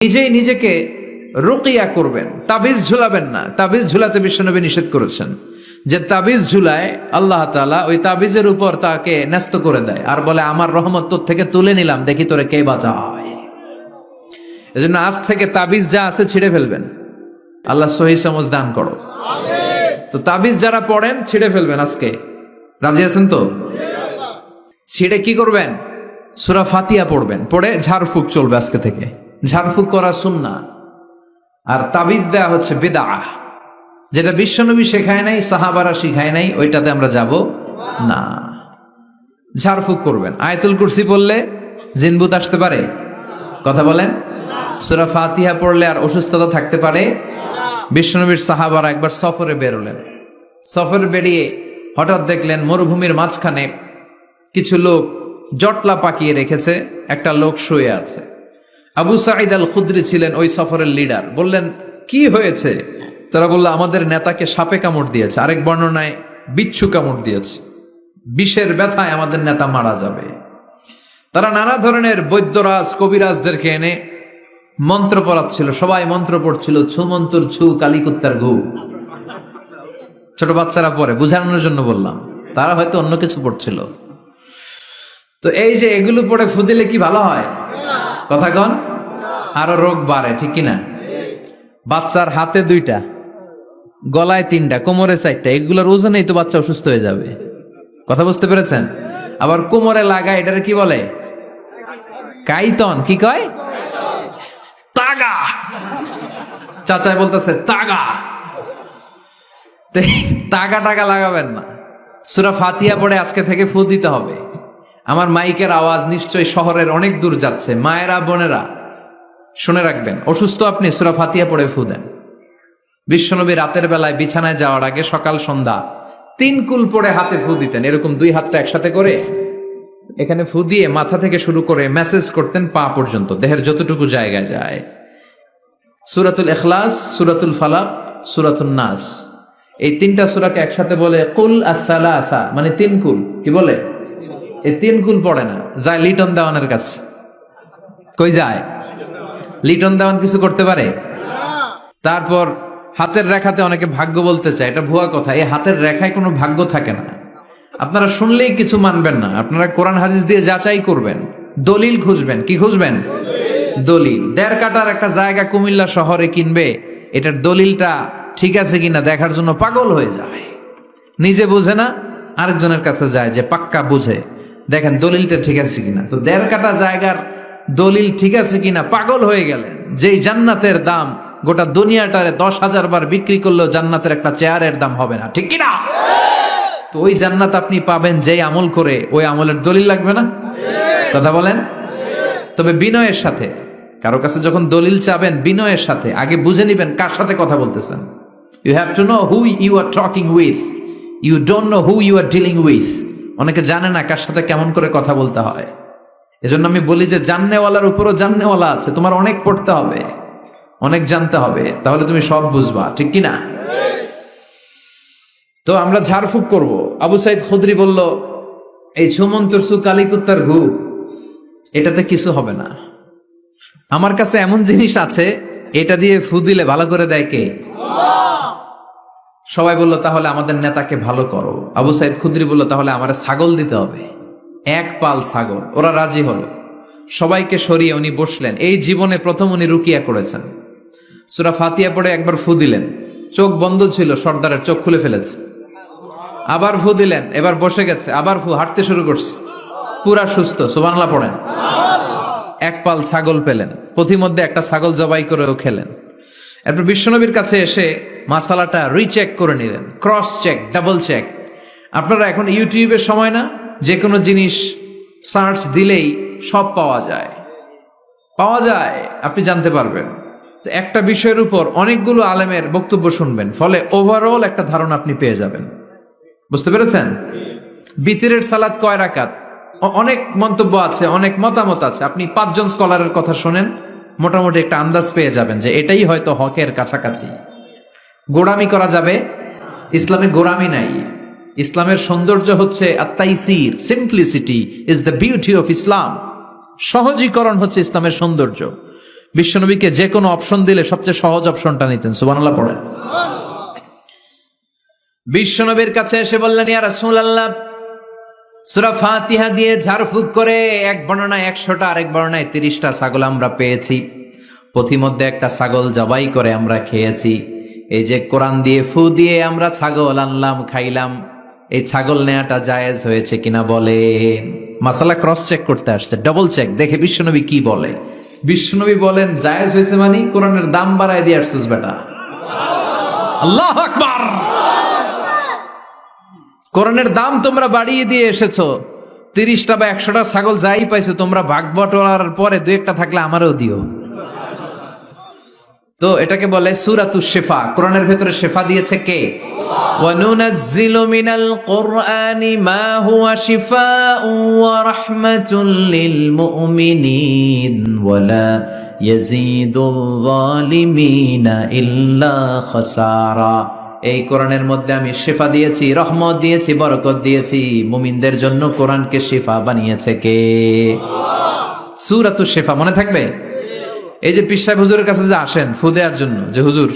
নিজেই নিজেকে রুকিয়া করবেন, তাবিজ ঝুলাবেন না। তাবিজ ঝুলাতে বিশ্বনবী নিষেধ করেছেন। যে তাবিজ ঝুলায় আল্লাহ তাআলা ওই তাবিজের উপর তাকে ন্যস্ত করে দেয় আর বলে আমার রহমত তোর থেকে তুলে নিলাম, দেখি তোরে কে বাঁচায়। এজন্য আজ থেকে তাবিজ যা আছে ছিঁড়ে ফেলবেন। আল্লাহ সহি সমঝ দান করো। তো তাবিজ যারা পড়েন ছিঁড়ে ফেলবেন আজকে। রাজি আছেন তো? ছিঁড়ে কি করবেন? সূরা ফাতিহা পড়বেন, পড়ে ঝাড়ফুঁক চলবে আজকে থেকে। ঝাড়ফুঁক করা সুন্নাহ। আর তাবিজ দেয়া হচ্ছে বিদআহ, যেটা বিশ্বনবী শেখায় নাই, সাহাবারা শিখায় নাই, ওইটাতে আমরা যাব না। ঝাড়ফুঁক করবেন। আয়াতুল কুরসি পড়লে জিনভূত আসতে পারে? কথা বলেন। সূরা ফাতিহা পড়লে আর অসুস্থতা থাকতে পারে? বিশ্বনবীর সাহাবারা একবার সফরে বেরোলেন। সফরে বেরিয়ে হঠাৎ দেখলেন মরুভূমির মাঝখানে কিছু লোক জটলা পাকিয়ে রেখেছে, একটা লোক শুয়ে আছে। আবু সাঈদ আল খুদরি ছিলেন ওই সফরের লিডার। বললেন কি হয়েছে? তারা বলল আমাদের নেতাকে সাপে কামড় দিয়েছে, আরেক বর্ণনায় বিচ্ছু কামড় দিয়েছে, বিষের ব্যথায় আমাদের নেতা মারা যাবে। তারা নানা ধরনের বৈদ্যরাজ কবিরাজদেরকে এনে মন্ত্র পড়াচ্ছিল, সবাই মন্ত্র পড়ছিল, ছু মন্তর ছু কালিকুত্তার ঘু। ছোট বাচ্চারা পড়ে, বুঝানোর জন্য বললাম, তারা হয়তো অন্য কিছু পড়ছিল। তো এই যে এগুলো পড়ে ফু দিলে কি ভালো হয়? কথা কন, আরো রোগ বাড়ে, ঠিক কিনা? বাচ্চার হাতে 2টা, গলায় 3টা, কোমরে 4টা, এগুলোর ওজনেই তো বাচ্চা অসুস্থ হয়ে যাবে। কথা বুঝতে পেরেছেন? আবার কোমরে লাগায়, এটারে কি বলে? কাইতন। কি কয়? তাগা। চাচাই বলতেছে তাগা। তাগা টাগা লাগাবেন না। সূরা ফাতিহা পড়ে আজকে থেকে ফু দিতে হবে। আমার মাইকের আওয়াজ নিশ্চয়ই শহরের অনেক দূর যাচ্ছে। মায়েরা বোনেরা শুনে রাখবেন, অসুস্থ আপনি সূরা ফাতিহা পড়ে ফু দেন। বিশ্বনবী রাতের বেলায় বিছানায় যাওয়ার আগে সকাল সন্ধ্যা 3 কুল পড়ে হাতে ফু দিতেন। এরকম 2 হাতটা একসাথে করে এখানে ফু দিয়ে মাথা থেকে শুরু করে মেসেজ করতেন পা পর্যন্ত, দেহের যতটুকু জায়গা যায়। সূরাতুল ইখলাস, সূরাতুল ফালাক, সূরাতুন নাস, এই 3টা সূরাকে একসাথে বলে কুল আস-সালাসা, মানে 3 কুল। কি বলে? এই 3 কুল পড়ে না, যায় লিটন দেওয়ানের কাছে। কই যায়? লিটন দেওয়ান কিছু করতে পারে? তারপর হাতের রেখাতে অনেকে ভাগ্য বলতে চায়, এটা ভুয়া কথা। এই হাতের রেখায় কোনো ভাগ্য থাকে না। আপনারা শুনলেই কিছু মানবেন না, আপনারা কোরআন হাদিস দিয়ে যাচাই করবেন, দলিল খুঁজবেন। কি খুঁজবেন? দলিল। 1.5 কাঠার একটা জায়গা কুমিল্লা শহরে কিনবে, এটার দলিলটা ঠিক আছে কিনা দেখার জন্য পাগল হয়ে যায়। নিজে বুঝে না, আরেকজনের কাছে যায় যে পাক্কা বুঝে, দেখেন দলিলটা ঠিক আছে কিনা। তো 1.5 কাঠা জায়গার দলিল ঠিক আছে কিনা পাগল হয়ে গেলেন। যেই জান্নাতের দাম গোটা দুনিয়াটারে 10,000 বার বিক্রি করলেও জান্নাতের একটা চেয়ারের দাম হবে না, ঠিক কিনা? তো ওই জান্নাত আপনি পাবেন যেই আমল করে, ওই আমলের দলিল লাগবে না? কথা বলেন। তবে বিনয়ের সাথে, কারো কাছে যখন দলিল চাবেন বিনয়ের সাথে আগে বুঝে নিবেন কার সাথে কথা বলতেছেন। You have to know who you are talking with, you don't know who you are dealing with. অনেকে জানে না কার সাথে কেমন করে কথা বলতে হয়। এজন্য আমি বলি যে জাননেওয়ালার উপরও জাননেওয়ালা আছে। তোমার অনেক পড়তে হবে, অনেক জানতে হবে, তাহলে তুমি সব বুঝবা, ঠিক কিনা? তো আমরা ঝাড়ফুঁক করব। আবু সাঈদ খুদরি বলল এই ছুমন্তর সু কালিকুত্তার ঘু, এটাতে কিছু হবে না। আমার কাছে এমন জিনিস আছে, এটা দিয়ে ফু দিলে ভালো করে দেয় কে? সবাই বলল তাহলে আমাদের নেতাকে ভালো করো। আবু সাঈদ খুদরি বলল তাহলে আমার ছাগল দিতে হবে, 1 পাল ছাগল। ওরা রাজি হলো। সবাইকে সরিয়ে উনি বসলেন। এই জীবনে প্রথম উনি রুকিয়া করেছেন। সূরা ফাতিহা পড়ে একবার ফু দিলেন, চোখ বন্ধ ছিল, সর্দারের চোখ খুলে ফেলেছে। আবার ফু দিলেন, এবার বসে গেছে, আবার ফু, হাঁটতে শুরু করছে, পুরা সুস্থ। সুবহানাল্লাহ পড়েন। 1 পাল ছাগল পেলেন, পথিমধ্যে একটা ছাগল জবাই করেও খেলেন। এরপর বিশ্বনবীর কাছে এসে মাসালাটা রিচেক করে নিলেন, ক্রস চেক, ডাবল চেক। আপনারা এখন ইউটিউবের সময় না, যে কোনো জিনিস সার্চ দিলেই সব পাওয়া যায়, আপনি জানতে পারবেন। তো একটা বিষয়ের উপর অনেকগুলো আলেমের বক্তব্য শুনবেন, ফলে ওভারঅল একটা ধারণা আপনি পেয়ে যাবেন। বুঝতে পেরেছেন? বিতিরের সালাত কয় রাকাত? অনেক মন্তব্য আছে, অনেক মতামত আছে। আপনি 5 জন স্কলারের কথা শোনেন, মোটামুটি একটা আন্দাজ পেয়ে যাবেন যে এটাই হয়তো হকের কাছাকাছি। গোড়ামি করা যাবে? ইসলামে গোড়ামি নাই। ইসলামের সৌন্দর্য হচ্ছে আত-তাইসির, simplicity is the beauty of Islam. সহজীকরণ হচ্ছে ইসলামের সৌন্দর্য। বিশ্বনবীকে যে কোনো অপশন দিলে সবচেয়ে সহজ অপশনটা নিতেন। সুবহানাল্লাহ পড়েন। বিশ্বনবীর কাছে এসে বললেন, ইয়া রাসূলুল্লাহ, সূরা ফাতিহা দিয়ে ঝাড়ফুঁক করে এক বর্ণনায় 100টা, আরেক বর্ণনায় 30টা ছাগল আমরা পেয়েছি। পথিমধ্যে একটা ছাগল জবাই করে আমরা খেয়েছি। এই যে কোরআন দিয়ে ফু দিয়ে আমরা ছাগল আনলাম, খাইলাম, এই ছাগল নেয়াটা জায়েজ হয়েছে কিনা বলেন। মাসালা ক্রস চেক করতে আসছে, ডবল চেক, দেখে বিশ্বনবী কি বলে। বিশ্বনবী বলেন জায়েজ হয়েছে মানে কোরআনের দাম বাড়ায় দিয়ে আসছিস বেটা। আল্লাহু আকবার। কোরআনের দাম তোমরা বাড়িয়ে দিয়ে এসেছো। 30টা বা 100টা ছাগল যাই পাইছো তোমরা, ভাগ বটোয়ারার পরে 2-1টা থাকলে আমারও দিও। তো এটাকে বলে সূরাতুশ শিফা। কোরআনের ভেতরে শিফা দিয়েছে কে? ওয়া নুনাজ্জিলু মিনাল কুরআনি মা হুয়া শিফাউন ওয়া রাহমাতুল লিল মুমিনিন ওয়া লা ইয়াজিদুল যালিমিনা ইল্লা খাসারা। এই কোরআনের মধ্যে আমি শিফা দিয়েছি, রহমত দিয়েছি, বরকত দিয়েছি। মুমিনদের জন্য কোরআনকে শিফা বানিয়েছে কে? সূরাতুশ শিফা মনে থাকবে? এই যে পীর সাহেব হুজুরের কাছে যে আসেন ফু দেওয়ার জন্য, যে হুজুর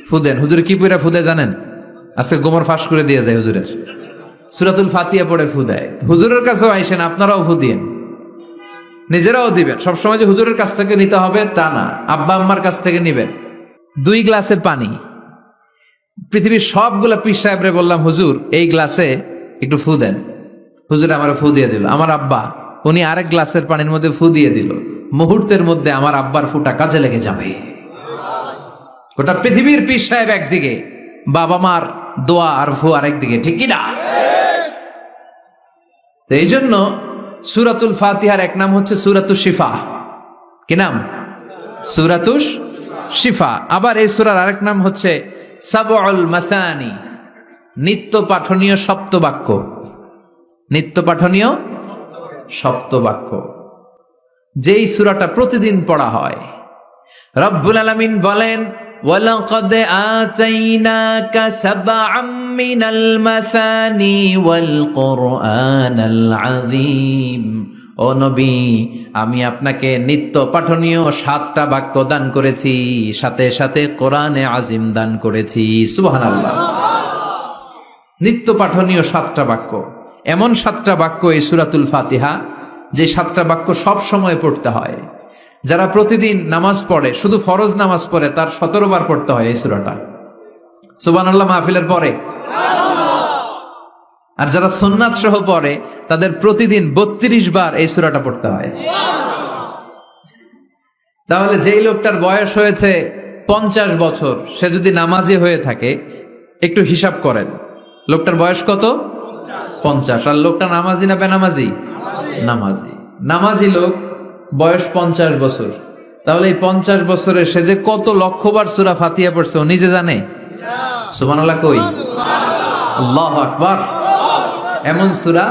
ফু দেন, হুজুর কি পড়ে ফু দেয় জানেন? আজকে গোমর ফাঁস করে দিয়ে যায় হুজুরের, সূরাতুল ফাতিহা পড়ে ফু দেয়। হুজুরের কাছেও আইসেন, আপনারাও ফু দিয়েন, নিজেরাও দিবেন। সবসময় যে হুজুরের কাছ থেকে নিতে হবে তা না, আব্বা আম্মার কাছ থেকে নিবেন। 2 গ্লাসে পানি, পৃথিবীর সবগুলা পীর সাহেবরে বললাম হুজুর এই গ্লাসে একটু ফু দেন, হুজুর আমার ফু দিয়ে দিল। আমার আব্বা উনি আরেক গ্লাসের পানির মধ্যে ফু দিয়ে দিল। মুহূর্তের মধ্যে আমার আব্বার ফুটা কাজে লেগে যাবে। গোটা পৃথিবীর পীর সাহেব একদিকে, বাবা মার দোয়া আর ফু আরেকদিকে, ঠিক কি না? তো এই জন্য সূরাতুল ফাতিহার এক নাম হচ্ছে সূরাতুশ শিফা। কি নাম? সূরাতুশ শিফা। আবার এই সূরার আরেক নাম হচ্ছে সাবউল মাসানি, নিত্য পাঠনীয় সপ্তবাক্য। নিত্য পাঠনীয় সপ্তবাক্য, যেই সূরাটা প্রতিদিন পড়া হয়। রব্বুল আলামিন বলেন, ওয়ালাকাদ আতাইনাকা সাবআম মিনাল মাসানি ওয়াল কুরআনাল আযীম। ও নবী, আমি আপনাকে নিত্য পাঠনীয় 7টা বাক্য দান করেছি, সাথে সাথে কোরআনে আজিম দান করেছি। সুবহানাল্লাহ। নিত্য পাঠনীয় 7টা বাক্য, এমন 7টা বাক্য এই সূরাতুল ফাতিহা, যে 7টা বাক্য সব সময় পড়তে হয়। যারা প্রতিদিন নামাজ পড়ে, শুধু ফরজ নামাজ পড়ে, তার 17 বার পড়তে হয় এই সূরাটা। সুবহানাল্লাহ মাহফিলের পরে। আর যারা সুন্নাত সহ পড়ে তাদের প্রতিদিন 32 বার এই সূরাটা পড়তে হয়। তাহলে যেই লোকটার বয়স হয়েছে 50 বছর, সে যদি নামাজি হয়ে থাকে, একটু হিসাব করেন লোকটার বয়স কত? 50। আর লোকটা নামাজি না বেনামাজি? নামাজি। নামাজি লোক বয়স 50 বছর, তাহলে এই 50 বছরে সে যে কত লক্ষবার সূরা ফাতিহা পড়ছে ও নিজে জানে? সুবহানাল্লাহ কই? আল্লাহু আকবার। এমন সূরা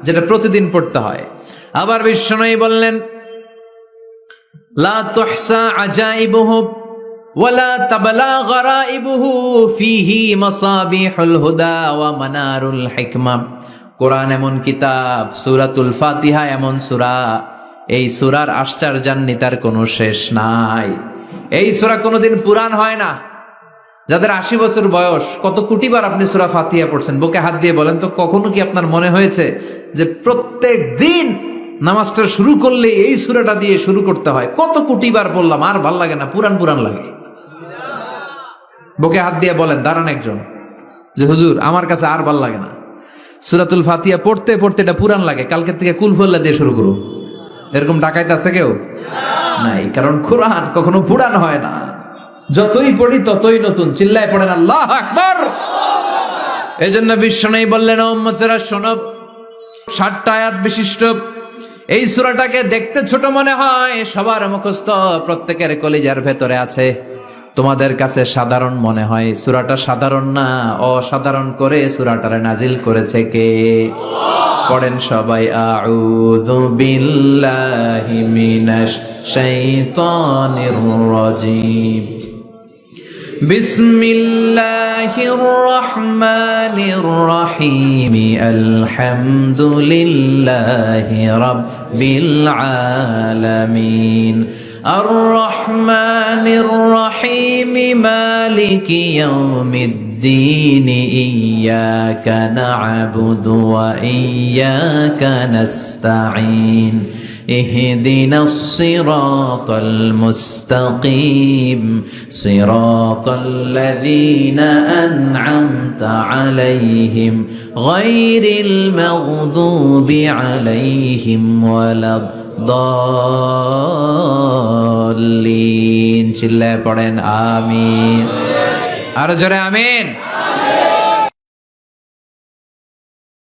যেটা প্রতিদিন পড়তে হয়। আবার বিশ্বনবী বললেন, লা তুহসা আজাইবুহু ওয়ালা তাবলা গরাইবুহু ফিহি মাসাবিহুল হুদা ওয়া মানারুল হিকমা। কোরআন এমন কিতাব, সূরাতুল ফাতিহা এমন সূরা, এই সূরার আশ্চর্যান্বিতার কোনো শেষ নাই। এই সূরা কোনোদিন পুরান হয় না। যাদের 80 বছর বয়স, কত কোটিবার আপনি সূরা ফাতিহা পড়ছেন? বুকে হাত দিয়ে বলেন তো, কখনো কি আপনার মনে হয়েছে যে প্রত্যেক দিন নামাজটা শুরু করলে এই সূরাটা দিয়ে শুরু করতে হয়? কত কোটিবার বললাম, আর ভাল লাগে না, পুরান পুরান লাগে। বুকে হাত দিয়ে বলেন, দাঁড়ান একজন, যে হুজুর আমার কাছে আর ভাল লাগে না, সূরাতুল ফাতিহা পড়তে পড়তে এটা পুরান লাগে, কালকে থেকে কুলফুল্লাহ দিয়ে শুরু করুন। এরকম ডাকাইতে আছে কেউ? নাই। কারণ কোরআন কখনো পুরান হয় না, যতই পড়ি ততই নতুন। চিল্লায় পড়েন আল্লাহু আকবার। এজন্য বিশ্বনবী বললেন, ও উম্মতেরা শোনো, 60টা আয়াত বিশিষ্ট এই সূরাটাকে দেখতে ছোট মনে হয়, সবার মুখস্থ, প্রত্যেকের কলিজার ভেতরে আছে। তোমাদের কাছে সাধারণ মনে হয়, সূরাটা সাধারণ না, অসাধারণ করে সূরাটারে নাজিল করেছে কে? পড়েন সবাই, আউযু বিল্লাহি মিনাশ শাইতানির রাজিম, বিসমিল্লাহির রহমানির রহিম, আলহামদুলিল্লাহি রাব্বিল আলামিন, আর রহমানির রহিম মালিকি ইয়াউমিদ্দিন ইয়্যাকা না'বুদু ওয়া ইয়্যাকা নাস্তাঈন اهدنا الصراط المستقيم صراط الذين أنعمت عليهم غير المغضوب عليهم ولا الضالين চিল্লায় পড়েন আমিন আর জোরে আমিন।